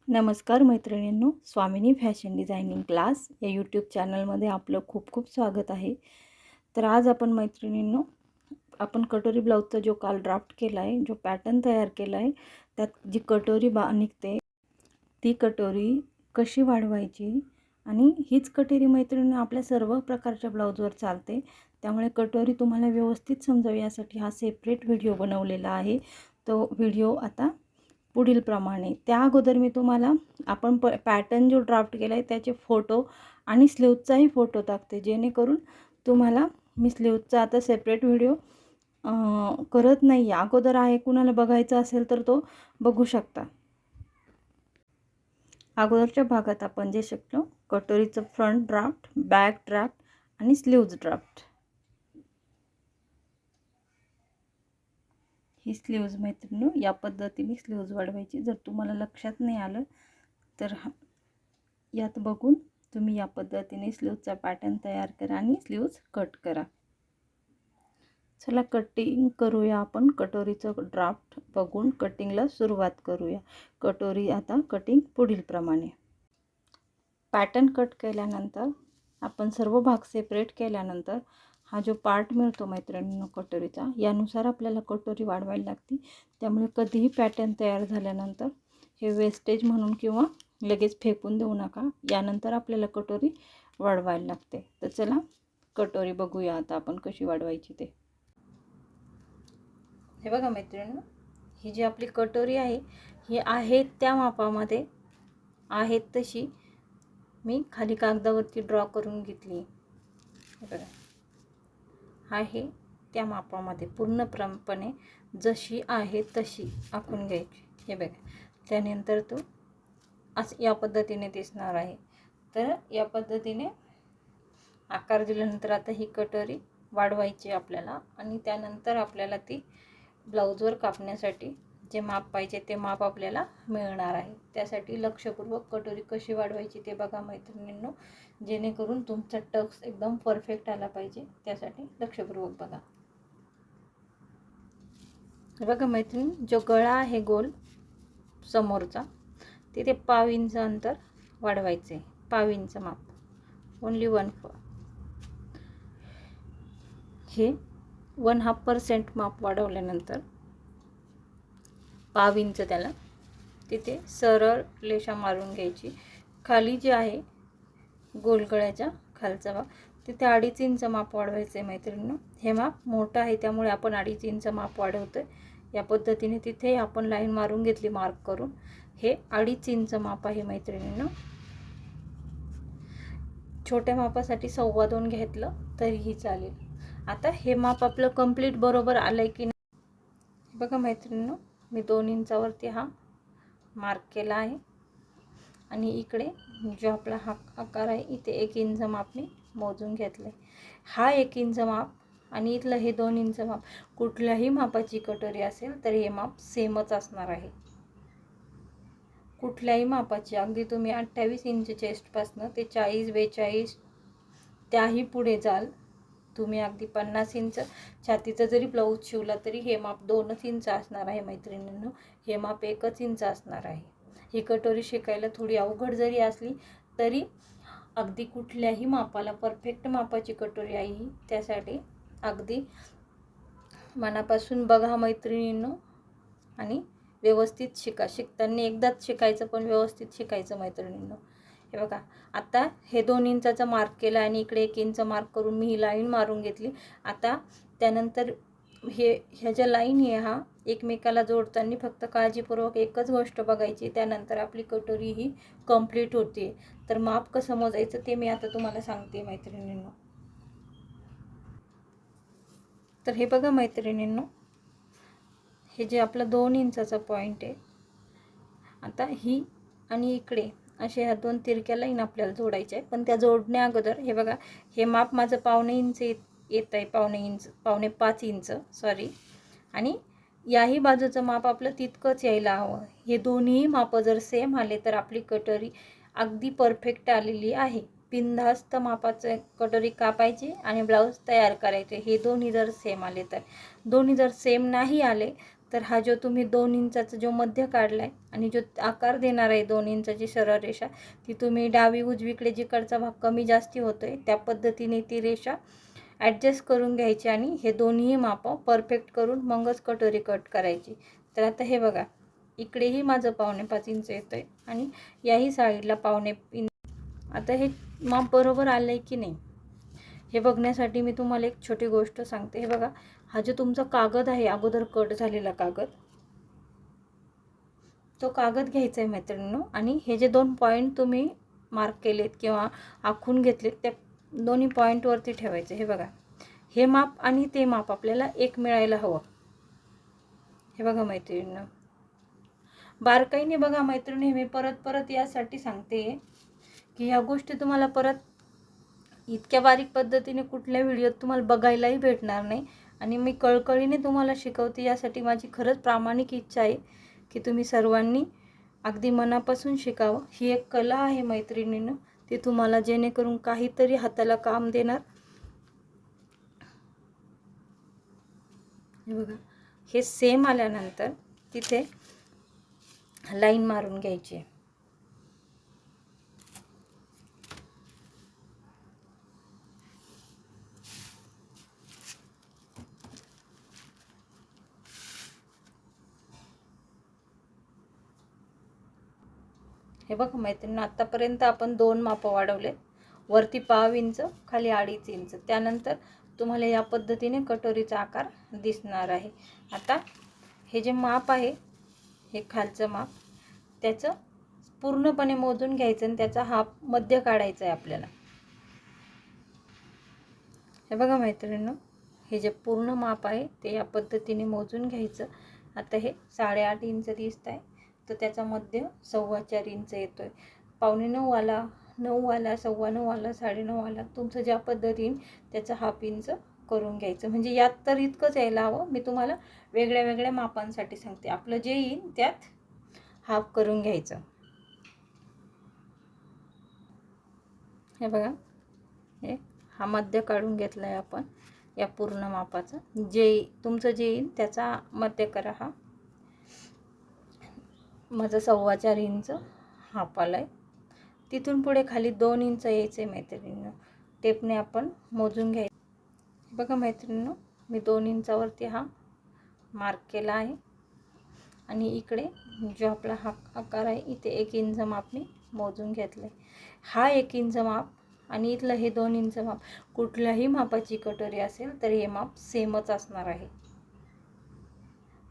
नमस्कार मैत्रिणींनो, स्वामिनी fashion designing class या यूट्यूब चॅनलमध्ये आपलं खूप खूप स्वागत आहे. तर आज आपण मैत्रिणींनो, आपण कटोरी ब्लाऊजचा जो काल ड्राफ्ट केला आहे, जो पॅटर्न तयार केला आहे, त्यात जी कटोरी निघते ती कटोरी कशी वाढवायची आणि हीच कटोरी मैत्रिणींनो आपल्या सर्व प्रकारच्या ब्लाऊजवर चालते. त्यामुळे कटोरी तुम्हाला व्यवस्थित समजावी यासाठी हा सेपरेट व्हिडिओ बनवलेला आहे. तो व्हिडिओ आता पुढील प्रमाणे, त्या अगोदर मी तुम्हाला आपण पॅटर्न जो ड्राफ्ट केला आहे त्याचे फोटो आणि स्लीवचाही फोटो टाकते, जेणेकरून तुम्हाला मी स्लीवचा आता सेपरेट व्हिडिओ करत नाही आहे, अगोदर आहे. कुणाला बघायचा असेल तर तो बघू शकता. अगोदरच्या भागात आपण जे शिकलो, कटोरीचं फ्रंट ड्राफ्ट, बॅक ड्राफ्ट आणि स्लीव्ज ड्राफ्ट. ही स्लीव्ज मैत्रिणी या पद्धतीने स्लीव्ज वाढवायची. जर तुम्हाला लक्षात नाही आलं तर यात बघून तुम्ही या पद्धतीने स्लीव्जचा पॅटर्न तयार करा आणि स्लीव्ज कट करा. चला कटिंग करूया. आपण कटोरीचं ड्राफ्ट बघून कटिंगला सुरुवात करूया. कटोरी आता कटिंग पुढील प्रमाणे. पॅटर्न कट केल्यानंतर आपण सर्व भाग सेपरेट केल्यानंतर हा जो पार्ट मिळतो मैत्रिणींनो कटोरीचा, यानुसार आपल्याला कटोरी वाढवायला लागते. त्यामुळे कधीही पॅटर्न तयार झाल्यानंतर हे वेस्टेज म्हणून किंवा लगेच फेकून देऊ नका. यानंतर आपल्याला कटोरी वाढवायला लागते. तर चला कटोरी बघूया आता आपण कशी वाढवायची ते. हे बघा मैत्रिणींनो, ही जी आपली कटोरी आहे ही आहे त्या मापामध्ये आहे तशी मी खाली कागदावरती ड्रॉ करून घेतली. हे बघा, आहे त्या मापामध्ये पूर्णपणे जशी आहे तशी आखून घ्यायची. हे बघा, त्यानंतर तो असं या पद्धतीने दिसणार आहे. तर या पद्धतीने आकार दिल्यानंतर आता ही कटोरी वाढवायची आपल्याला आणि त्यानंतर आपल्याला ती ब्लाऊजवर कापण्यासाठी जे माप पाहिजे ते माप आपल्याला मिळणार आहे. त्यासाठी लक्षपूर्वक कटोरी कशी वाढवायची ते बघा मैत्रिणींनो, जेणेकरून तुमचा टक्स एकदम परफेक्ट आला पाहिजे. त्यासाठी लक्षपूर्वक बघा. बघा मैत्रिणी, जो गळा आहे गोल समोरचा, तिथे 1/2 इंच अंतर वाढवायचे. 1/2 इंच माप, ओनली 1/4. हे 1/2% माप वाढवल्यानंतर 1/2 इंच त्याला तिथे सरळ रेषा मारून घ्यायची. खाली जे आहे गोलगळ्याच्या खालचा भाग तिथे 2.5 इंच माप वाढवायचे मैत्रिणींनो. हे माप मोठं आहे त्यामुळे आपण 2.5 इंच माप वाढवतोय. या पद्धतीने तिथे आपण लाईन मारून घेतली मार्क करून. हे 2.5 इंच माप आहे मैत्रिणींनो. छोट्या मापासाठी 2.25 घेतलं तरीही चालेल. आता हे माप आपलं कंप्लीट बरोबर आलंय की नाही बघा मैत्रिणींनो, मी 2 इंचावरती हा मार्क केला आहे आणि इकडे जो आपला हा आकार आहे इथे 1 इंच माप मी मोजून घेतले. हा 1 इंच माप आणि इथलं हे 2 इंच माप, कुठल्याही मापाची कटोरी असेल तर हे माप सेमच असणार आहे. कुठल्याही मापाची, अगदी तुम्ही 28 इंच चेस्टपासनं ते 40-42 त्याही पुढे जाल तुम्ही, अगदी 50 इंच छातीचं जरी ब्लाऊज शिवला तरी हे माप 2 इंच असणार आहे मैत्रिणींनो. हे माप 1 इंच असणार आहे. ही कटोरी शिकायला थोडी अवघड जरी असली तरी अगदी कुठल्याही मापाला परफेक्ट मापाची कटोरी आहे ही. त्यासाठी अगदी मनापासून बघा मैत्रिणींनो आणि व्यवस्थित शिका. शिकताना एकदाच शिकायचं पण व्यवस्थित शिकायचं मैत्रिणींनो. हे बघा, आता हे 2 इंचाचा मार्क केला आणि इकडे 1 इंच मार्क करून मी ही लाईन मारून घेतली. आता त्यानंतर ह्या ज्या लाईन आहे हा एकमेकाला जोडताना फक्त काळजीपूर्वक एकच गोष्ट बघायची, त्यानंतर आपली कटोरी ही कंप्लीट होते. तर माप कसं मोजायचं ते मी आता तुम्हाला सांगते मैत्रिणींनो. तर हे बघा मैत्रिणींनो, हे जे आपलं 2 इंचाचा पॉईंट आहे, आता ही आणि इकडे असे ह्या 2 तिरक्या लाईन आपल्याला जोडायच्या आहे. पण त्या जोडण्या अगोदर हे बघा, हे माप माझं 1/2 इंच येत आहे, 1/5 इंच सॉरी. आणि याही बाजूचं माप आपलं तितकंच यायला हवं. हे दोन्ही माप जर सेम आले तर आपली कटोरी अगदी परफेक्ट आलेली आहे. बिनधास्त मापाचं कटोरी कापायची आणि ब्लाऊज तयार करायचे. हे दोन्ही जर सेम आले तर. दोन्ही जर सेम नाही आले तर हा जो तुम्ही 2 इंचाचा जो मध्य काढला आहे आणि जो आकार देणार आहे 2 इंचाची सरळ रेषा, ती तुम्ही डावी उजवीकडे जिकडचा भाग कमी जास्ती होतो आहे त्या पद्धतीने ती रेषा ॲडजस्ट करून घ्यायची आणि हे दोन्ही मापं परफेक्ट करून मगच कटोरी कट करायची. तर आता हे बघा, इकडेही माझं 5.25 इंच येतं आहे आणि याही साईडला 5.25 इंच. आता हे माप बरोबर आलं आहे की नाही हे बघण्यासाठी मी तुम्हाला एक छोटी गोष्ट सांगते. हे बघा, हा जो तुमचा कागद आहे अगोदर कट झालेला कागद, तो कागद घ्यायचा आहे मैत्रिणींनो आणि हे जे 2 पॉईंट तुम्ही मार्क केलेत किंवा आखून घेतलेत त्या दोन्ही पॉईंटवरती ठेवायचे. हे बघा, हे माप आणि ते माप आपल्याला एक मिळायला हवं. हे बघा मैत्रिणींनो, बारकाईने बघा मैत्रिणी, मी परत यासाठी सांगते की ह्या गोष्टी तुम्हाला परत इतक्या बारीक पद्धतीने कुठल्या व्हिडिओत तुम्हाला बघायलाही भेटणार नाही आणि मी कळकळीने तुम्हाला शिकवते. यासाठी माझी खरंच प्रामाणिक इच्छा आहे की तुम्ही सर्वांनी अगदी मनापासून शिकावं. ही एक कला आहे मैत्रिणींनो, ती तुम्हाला जेणेकरून काहीतरी हाताला काम देणार. हे बघा, हे सेम आल्यानंतर तिथे लाईन मारून घ्यायची. हे बघा मैत्रिणी, आतापर्यंत आपण 2 मापं वाढवले, वरती 1/2 इंच, खाली 2.5 इंच. त्यानंतर तुम्हाला या पद्धतीने कटोरीचा आकार दिसणार आहे. आता हे जे माप आहे, हे खालचं माप, त्याचं पूर्णपणे मोजून घ्यायचं आणि त्याचा हाफ मध्य काढायचा आहे आपल्याला. हे बघा मैत्रिणींनो, हे जे पूर्ण माप आहे ते या पद्धतीने मोजून घ्यायचं. आता हे 8.5 इंच दिसत आहे, तर त्याचा मध्य 4.25 इंच येतो आहे. 8.25 वाला, 9 वाला, 9.25 वाला, 9.5 वाला, तुमचं ज्या पद्धतीने त्याचा हाफ इंच करून घ्यायचं. म्हणजे यात तर इतकंच यायला हवं. मी तुम्हाला वेगळ्या वेगळ्या मापांसाठी सांगते. आपलं जे येईल त्यात हाफ करून घ्यायचं. हे बघा, हे हा मध्य काढून घेतला आहे आपण या पूर्ण मापाचा. जे तुमचं जे येईल त्याचा मध्य करा. हा माझं 4.25 इंच हाफ आला आहे. तिथून पुढे खाली 2 इंच यायचं आहे मैत्रिणींनो. टेपने आपण मोजून घ्यायचं. बघा मैत्रिणींनो, मी 2 इंचावरती हा मार्क केला आहे आणि इकडे जो आपला हा आकार आहे इथे 1 इंच माप मी मोजून घेतलं आहे. हा 1 इंच माप आणि इथलं हे 2 इंच माप, कुठल्याही मापाची कटोरी असेल तर हे माप सेमच असणार आहे.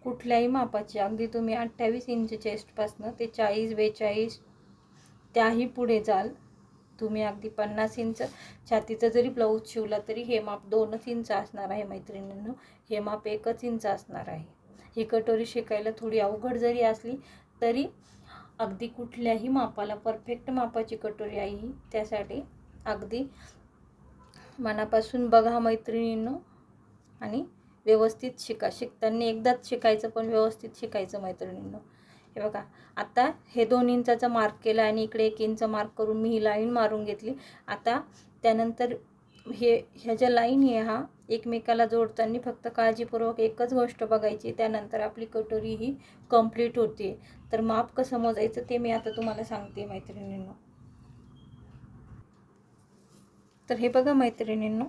कुठल्याही मापाची, अगदी तुम्ही 28 इंच चेस्टपासनं ते 40-42 त्याही पुढे जाल तुम्ही, अगदी 50 इंच छातीचं जरी ब्लाऊज शिवला तरी हे माप 2च इंच असणार आहे मैत्रिणींनो. हे माप 1च इंच असणार आहे. ही कटोरी शिकायला थोडी अवघड जरी असली तरी अगदी कुठल्याही मापाला परफेक्ट मापाची कटोरी आहे ही. त्यासाठी अगदी मनापासून बघा मैत्रिणींनो आणि व्यवस्थित शिका. शिकताना एकदाच शिकायचं पण व्यवस्थित शिकायचं मैत्रिणींनो. हे बघा, आता हे 2 इंचाचा मार्क केला आणि इकडे 1 इंच मार्क करून मी ही लाईन मारून घेतली. आता त्यानंतर ह्या ज्या लाईन आहे हा एकमेकाला जोडताना फक्त काळजीपूर्वक एकच गोष्ट बघायची, त्यानंतर आपली कटोरी ही कंप्लीट होते. तर माप कसं मोजायचं ते मी आता तुम्हाला सांगते मैत्रिणींनो. तर हे बघा मैत्रिणींनो,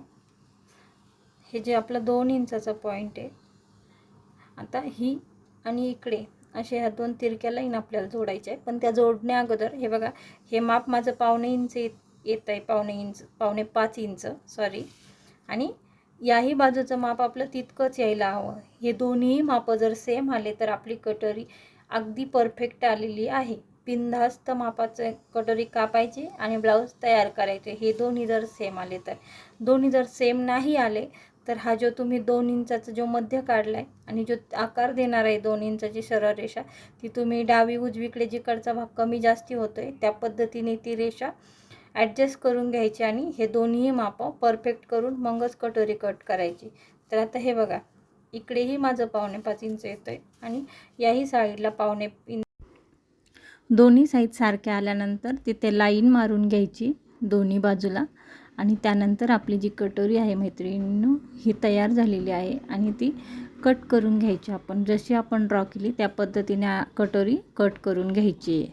हे जे आपला 2 इंचाचा पॉईंट आहे, आता ही आणि इकडे असे ह्या 2 तिरक्या लाईन आपल्याला जोडायच्या आहे. पण त्या जोडण्या अगोदर हे बघा, हे माप माझं 1.25 इंच येत आहे, 1.25 इंच सॉरी. आणि याही बाजूचं माप आपलं तितकंच यायला हवं. हे दोन्ही मापं जर सेम आले तर आपली कटोरी अगदी परफेक्ट आलेली आहे. बिनधास्त मापाचं कटोरी कापायची आणि ब्लाऊज तयार करायचे. हे दोन्ही जर सेम आले तर. दोन्ही जर सेम नाही आले तर हा जो तुम्ही 2 इंचाचा जो मध्य काढला आहे आणि जो आकार देणार आहे 2 इंचाची सरळ रेषा, ती तुम्ही डावी उजवीकडे जिकडचा भाग कमी जास्ती होतो आहे त्या पद्धतीने ती रेषा ॲडजस्ट करून घ्यायची आणि हे दोन्ही मापं परफेक्ट करून मगच कटोरी कट करायची. तर आता हे बघा, इकडेही माझं 5.25 इंच येतं आहे आणि याही साईडला 1.25 इंच. दोन्ही साईड सारख्या आल्यानंतर तिथे लाईन मारून घ्यायची दोन्ही बाजूला आणि त्यानंतर आपली जी कटोरी आहे मैत्रिणींनो ही तयार झालेली आहे आणि ती कट करून घ्यायची. आपण जशी आपण ड्रॉ केली त्या पद्धतीने कटोरी कट करून घ्यायची आहे.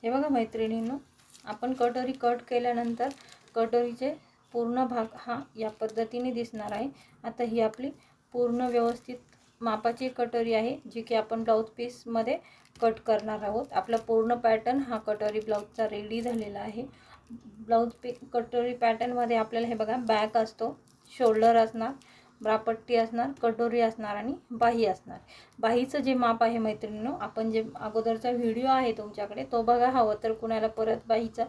हे बघा मैत्रिणींनो, आपण कटोरी कट केल्यानंतर कटोरीचे पूर्ण भाग हा या पद्धतीने दिसणार आहे. आता ही आपली पूर्ण व्यवस्थित मापाची कटोरी आहे, जी की आपण ब्लाऊज पीसमध्ये कट करणार आहोत. आपला पूर्ण पॅटर्न हा कटोरी ब्लाऊजचा रेडी झालेला आहे. कटोरी पॅटर्नमध्ये आपल्याला हे बघा बॅक असतो, शोल्डर असणार, ब्रापट्टी असणार, कटोरी असणार आणि बाही असणार. बाहीचं जे माप आहे मैत्रिणींनो, आपण जे अगोदरचा व्हिडिओ आहे तुमच्याकडे तो बघा. हवं तर कुणाला परत बाहीचा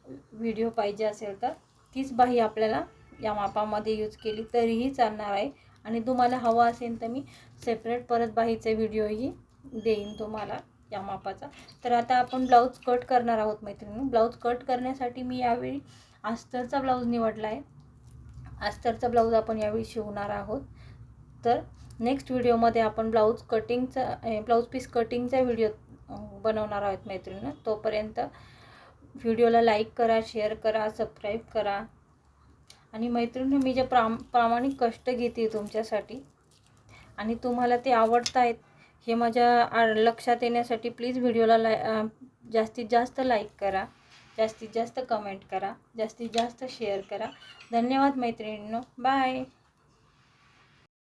व्हिडिओ पाहिजे असेल तर तीच बाही आपल्याला या मापामध्ये यूज केली तरीही चालणार आहे. आणि तुम्हाला हवा असेल तर मी सेपरेट परत बाहीचे व्हिडिओही देईन तुम्हाला या मापाचा. तर आता आपण ब्लाऊज कट करणार आहोत मैत्रिणी. ब्लाऊज कट करण्यासाठी मी यावेळी अस्तरचा ब्लाऊज निवडला आहे. अस्तरचा ब्लाऊज आपण यावेळी शिवणार आहोत. तर नेक्स्ट व्हिडिओमध्ये आपण ब्लाऊज पीस कटिंगचा व्हिडिओ बनवणार आहोत मैत्रिणी. तोपर्यंत व्हिडिओला लाईक करा, शेअर करा, सबस्क्राईब करा. आणि मैत्रिणी, मी जे प्रामाणिक कष्ट घेते तुमच्यासाठी आणि तुम्हाला ते आवडत आहेत हे माझ्या लक्षात येण्यासाठी प्लीज व्हिडिओला जास्तीत जास्त लाईक करा, जास्तीत जास्त कमेंट करा, जास्तीत जास्त शेअर करा. धन्यवाद मैत्रिणींनो. बाय.